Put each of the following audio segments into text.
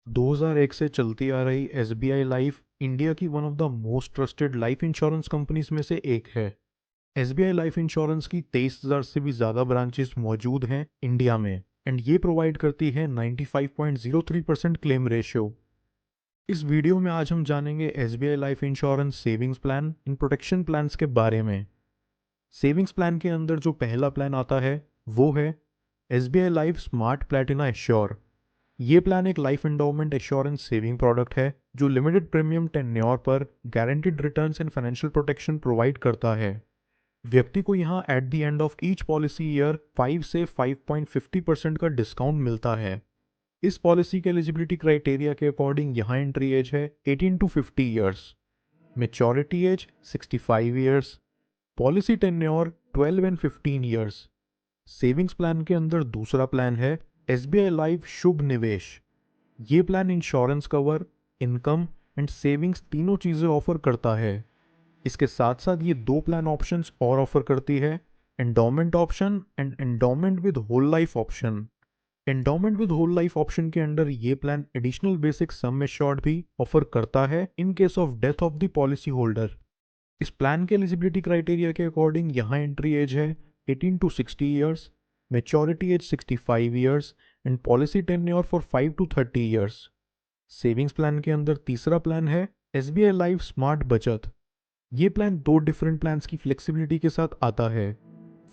2001 से चलती आ रही एसबीआई लाइफ इंडिया की one of the most trusted life insurance companies में से एक है। एसबीआई लाइफ इंश्योरेंस की 23,000 से भी ज़्यादा ब्रांचेस मौजूद हैं इंडिया में एंड ये प्रोवाइड करती है 95.03% क्लेम रेशियो। इस वीडियो में आज हम जानेंगे SBI life insurance savings plan in protection plans के बारे में। सेविंग्स प्लान के अंदर जो पहला प्लान आता है वो है SBI life smart Platina assure. ये प्लान एक life endowment assurance saving product है जो लिमिटेड प्रीमियम टेन्योर पर guaranteed returns and financial protection provide करता है। व्यक्ति को यहाँ at the end of each policy year 5 से 5.50% का डिस्काउंट मिलता है। इस पॉलिसी के एलिजिबिलिटी क्राइटेरिया के अकॉर्डिंग यहाँ एंट्री एज है 18 to 50 years, maturity age 65 years, policy tenure 12 and 15 years. Savings plan के अंदर दूसरा प्लान है एसबीआई लाइफ शुभ निवेश। ये plan insurance cover, income and savings तीनों चीज़ें ऑफर करता है। इसके साथ साथ ये दो प्लान ऑप्शंस और ऑफर करती है, endowment option and endowment with whole life option. Endowment with whole life option के अंडर ये plan additional basic sum assured भी ऑफर करता है in case of death of the policy holder. इस plan के एलिजिबिलिटी क्राइटेरिया के according यहाँ entry age है 18 to 60 years, maturity age 65 years and policy tenure for 5 to 30 years. Savings plan के अंदर तीसरा प्लान है एसबीआई लाइफ स्मार्ट बचत। ये प्लान दो डिफरेंट प्लान्स की फ्लेक्सिबिलिटी के साथ आता है।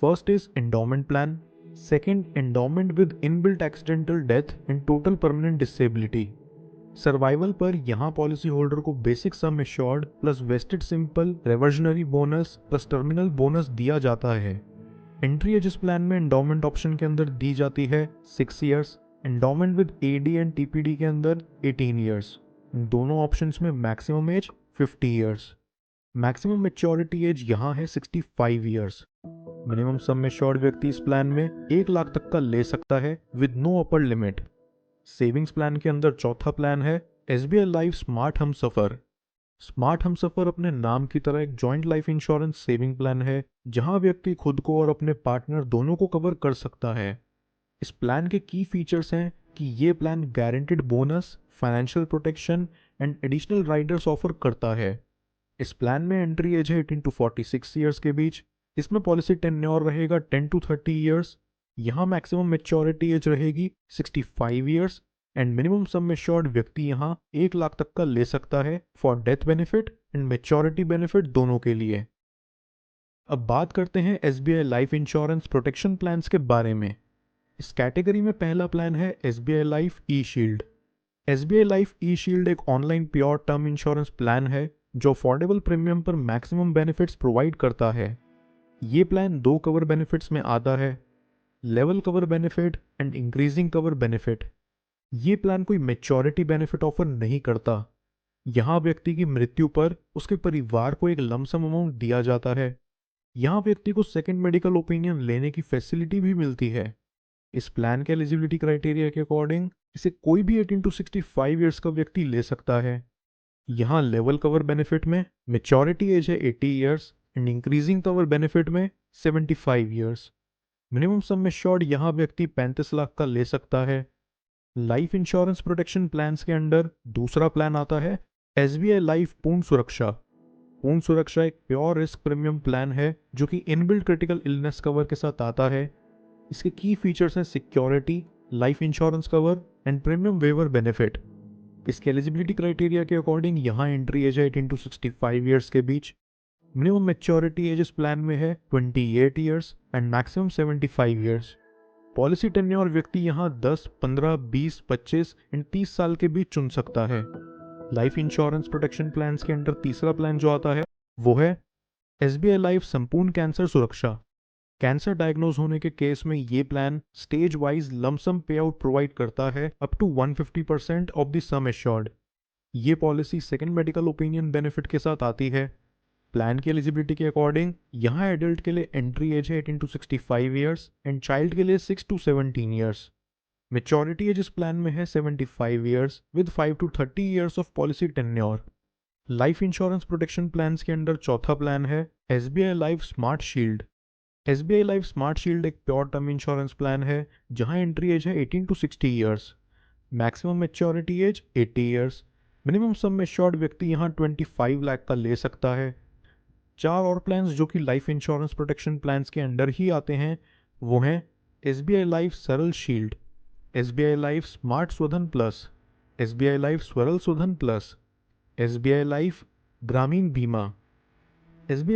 First is endowment plan, second endowment with inbuilt accidental death and total permanent disability. Survival पर यहाँ पॉलिसी होल्डर को basic sum assured plus vested simple reversionary bonus plus terminal bonus दिया जाता है। एंट्री एज इस प्लान में endowment option के अंदर दी जाती है 6 years, endowment with AD and TPD के अंदर 18 ईयर्स। दोनों ऑप्शंस में maximum age 50 years. Maximum maturity as यहाँ है 65 ईयर्स। मिनिमम सम एश्योर्ड व्यक्ति इस प्लान में 1 लाख तक का ले सकता है with no upper limit. Savings plan के अंदर चौथा प्लान है SBI life smart Humsafar. Smart Humsafar अपने नाम की तरह एक joint life insurance saving plan है जहां व्यक्ति खुद को और अपने पार्टनर दोनों को कवर कर सकता है। इस प्लान के की फीचर्स हैं कि ये plan guaranteed bonus, financial protection and additional Riders offer करता है। इस प्लान में एंट्री एज है 18 टू 46 ईयर्स के बीच। इसमें पॉलिसी टेन्योर रहेगा 10 टू 30 ईयर्स। यहाँ मैक्सिमम मेच्योरिटी एज रहेगी 65 years and minimum sum assured व्यक्ति यहाँ 1 लाख तक का ले सकता है for death benefit and maturity benefit दोनों के लिए। अब बात करते हैं SBI life insurance protection plans के बारे में। इस कैटेगरी में पहला प्लान है एसबीआई लाइफ ई शील्ड। एसबीआई लाइफ ई शील्ड एक online pure term insurance plan है जो अफोर्डेबल प्रीमियम पर मैक्सिमम बेनिफिट्स प्रोवाइड करता है। ये प्लान दो कवर बेनिफिट्स में आता है, level cover benefit and increasing cover benefit. ये प्लान कोई मेच्योरिटी बेनिफिट ऑफर नहीं करता। यहाँ व्यक्ति की मृत्यु पर उसके परिवार को एक लमसम अमाउंट दिया जाता है। यहाँ व्यक्ति को सेकंड मेडिकल ओपिनियन लेने की फैसिलिटी भी मिलती है। इस प्लान के एलिजिबिलिटी क्राइटेरिया के अकॉर्डिंग इसे कोई भी 18 टू 65 ईयर्स का व्यक्ति ले सकता है। यहाँ लेवल कवर बेनिफिट में मेच्योरिटी एज है 80 years and increasing cover benefit में 75 ईयर्स। मिनिमम सम एश्योर्ड यहाँ व्यक्ति 35 लाख का ले सकता है। लाइफ इंश्योरेंस प्रोटेक्शन प्लान्स के अंडर दूसरा प्लान आता है एसबीआई लाइफ पूर्ण सुरक्षा। पूर्ण सुरक्षा एक प्योर रिस्क प्रीमियम प्लान है जो कि इनबिल्ट क्रिटिकल इलनेस कवर के साथ आता है। इसके की फीचर्स हैं security, life insurance cover and premium waiver benefit. इसके एलिजिबिलिटी क्राइटेरिया के अकॉर्डिंग यहाँ एंट्री एज है 18 टू 65 ईयर्स के बीच। मिनिमम मेच्योरिटी एज इस प्लान में है 28 years and maximum 75 years. Policy tenure व्यक्ति यहाँ 10, 15, 20, 25 एंड 30 साल के बीच चुन सकता है। लाइफ इंश्योरेंस प्रोटेक्शन प्लान्स के अंडर तीसरा प्लान जो आता है वो है SBI life Sampoorn cancer Suraksha. Cancer diagnose होने के केस में ये plan stage wise lump sum pay out provide करता है up to 150% of the sum assured. ये policy second medical opinion benefit के साथ आती है। प्लान की एलिजिबिलिटी के अकॉर्डिंग यहाँ एडल्ट के लिए एंट्री एज है 18 टू 65 ईयर्स एंड चाइल्ड के लिए 6 टू 17 ईयर्स। मेच्योरिटी एज इस प्लान में है 75 years with 5 to 30 years of policy tenure. Life insurance protection plans के अंडर चौथा प्लान है SBI life smart shield. SBI life smart shield एक प्योर टर्म इंश्योरेंस प्लान है जहां एंट्री एज है 18 to 60 years. Maximum maturity age 80 years. Minimum sum assured व्यक्ति यहाँ 25 लाख का ले सकता है। 4 और प्लान्स जो कि लाइफ इंश्योरेंस प्रोटेक्शन प्लान्स के अंडर ही आते हैं वो हैं SBI life Saral shield, SBI life smart Swadhan plus, SBI life स्वरल Swadhan plus, SBI life Grameen Bima. SBI